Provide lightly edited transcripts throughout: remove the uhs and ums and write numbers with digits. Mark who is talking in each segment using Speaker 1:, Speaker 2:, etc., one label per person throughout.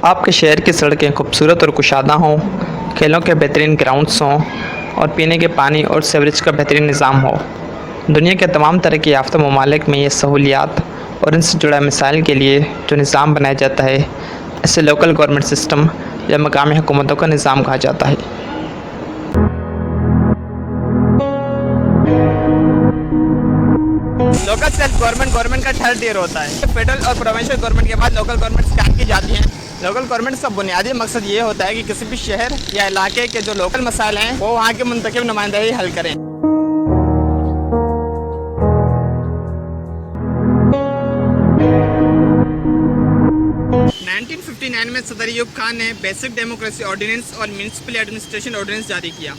Speaker 1: आपके शहर की सड़कें खूबसूरत और कुशादा हों, खेलों के बेहतरीन ग्राउंड्स हों और पीने के पानी और सीवरेज का बेहतरीन निज़ाम हो। दुनिया के तमाम तरक्की याफ्ता ममालिक में ये सहूलियात और इनसे जुड़ा मिसाइल के लिए जो निज़ाम बनाया जाता है, इसे लोकल गवर्नमेंट सिस्टम या मकामी हुकूमतों का निज़ाम कहा जाता है।
Speaker 2: लोकल सेल्फ गवर्नमेंट का थर्ड ईयर होता है। फेडरल और प्रोविंशियल गवर्नमेंट के बाद लोकल गवर्नमेंट स्टार्ट की जाती हैं। लोकल गवर्नमेंट का बुनियादी मकसद ये होता है कि किसी भी शहर या इलाके के जो लोकल मसाइल हैं वो वहाँ के मुंतखब नुमाइंदे ही हल करें। में सदर अयूब खान ने बेसिक डेमोक्रेसी ऑर्डिनेंस और म्यूनिसिपल एडमिनिस्ट्रेशन ऑर्डिनेंस जारी किया।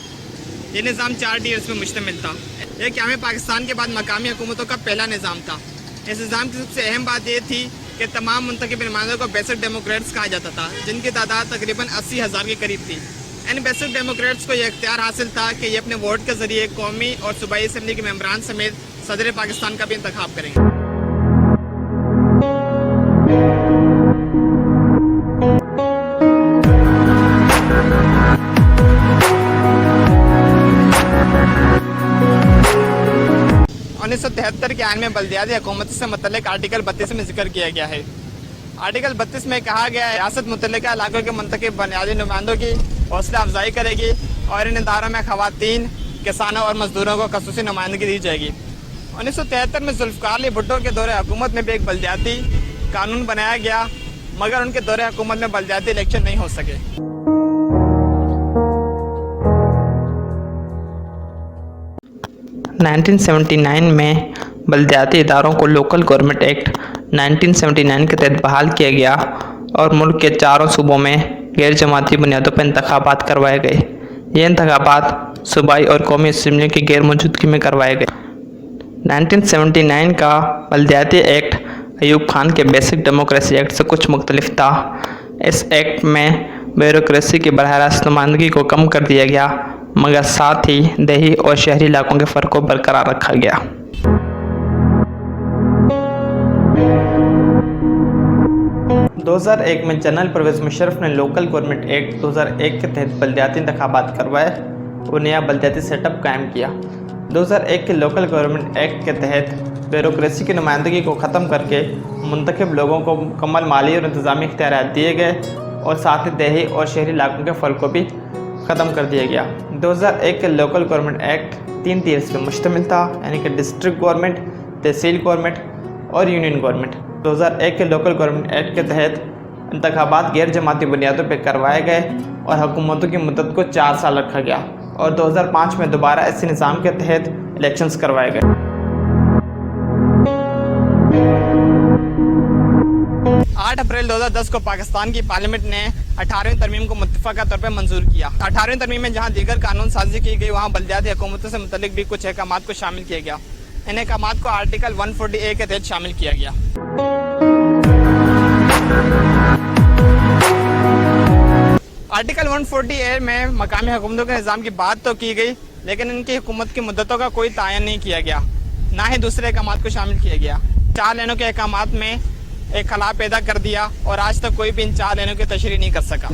Speaker 2: ये निज़ाम 4 टीयर्स में मुश्तमिल था। यह क़याम पाकिस्तान के बाद मकामी हुकूमतों का पहला निज़ाम था। इस निज़ाम की सबसे अहम बात यह थी कि तमाम मुंतखब नुमाइंदों को बेसिक डेमोक्रेट्स कहा जाता था, जिनकी तादाद तकरीबन 80,000 के करीब थी। इन बेसिक डेमोक्रेट्स को यह इख्तियार हासिल था कि ये अपने वोट के ज़रिए कौमी और सूबाई असम्बली के मेम्बरान समेत सदर पाकिस्तान का भी इंतखाब करेंगे। उन्नीस सौ 73 के आइन में बल्दियाती हुकूमत से मुतल्लिक आर्टिकल 32 में जिक्र किया गया है। आर्टिकल 32 में कहा गया है रियासत मुतल्लिका इलाकों के मुंतखब बुनियादी नुमाइंदों की हौसला अफजाई करेगी और इन इदारों में खवातीन, किसानों और मजदूरों को खसूसी नुमाइंदगी दी जाएगी। 1973 में जुल्फ़िकार अली भुट्टो के दौरे हुकूमत में भी एक बल्दियाती कानून बनाया गया, मगर उनके दौरे हुकूमत में बल्दियाती इलेक्शन नहीं हो सके।
Speaker 1: 1979 में बल्दियाती इदारों को लोकल गवर्नमेंट एक्ट 1979 के तहत बहाल किया गया और मुल्क के 4 सूबों में गैर जमाती बुनियादों पर इंतखाबात करवाए गए। ये इंतखाबात सूबाई और कौमी असम्बलियों की गैर मौजूदगी में करवाए गए। 1979 का बल्दियाती एक्ट अयूब खान के बेसिक डेमोक्रेसी एक्ट से कुछ मुख्तलिफ था। इस एक्ट में ब्यूरोक्रेसी की बरह रास्त नुमाइंदगी को कम कर दिया गया, मगर साथ ही देही और शहरी इलाकों के फ़र्क को बरकरार रखा गया। दो 2001 में जनरल परवेज़ मुशर्रफ ने लोकल गवर्नमेंट एक्ट 2001 के तहत बल्दियाती इंतखाबात करवाए और नया बल्दियाती सेटअप कायम किया। 2001 के लोकल गवर्नमेंट एक्ट के तहत ब्यूरोक्रेसी की नुमाइंदगी को ख़त्म करके मुंतखब लोगों को मुकम्मल माली और इंतज़ामी इख्तियारात दिए गए और साथ ही देही और शहरी इलाकों के फ़र्क को भी ख़त्म कर दिया गया। 2001 के लोकल गवर्नमेंट एक्ट 3 टीयर्स पर मुश्तमिल था, यानी कि डिस्ट्रिक्ट गवर्नमेंट, तहसील गवर्नमेंट और यूनियन गवर्नमेंट। 2001 के लोकल गवर्नमेंट एक्ट के तहत इंतखाबात गैर जमाती बुनियादों पर करवाए गए और हुकूमतों की मुद्दत को 4 साल रखा गया और 2005 में दोबारा इसी निज़ाम के तहत इलेक्शंस करवाए गए।
Speaker 2: 8 अप्रैल 2010 को पाकिस्तान की पार्लियामेंट ने 18वीं तरमीम को मुत्तफ़क़ा तौर पर मंजूर किया। 18वीं तरमीम में जहां दीगर कानून साजी की गई, वहां बल्दियाती हुकूमतों से मुतल्लिक भी कुछ अहकामात को शामिल किया गया। इन अहकामात को आर्टिकल 140A के तहत शामिल किया गया। आर्टिकल 140A में मकामी हुकूमतों के निज़ाम की बात तो की गई, लेकिन इनकी हुकूमत की मुद्दतों का कोई तयन नहीं किया गया, ना ही दूसरे अहकामात को शामिल किया गया। 4 लेनों के अहकामात में एक खला पैदा कर दिया और आज तक कोई भी इन 4 लेनों की तशरीह नहीं कर सका।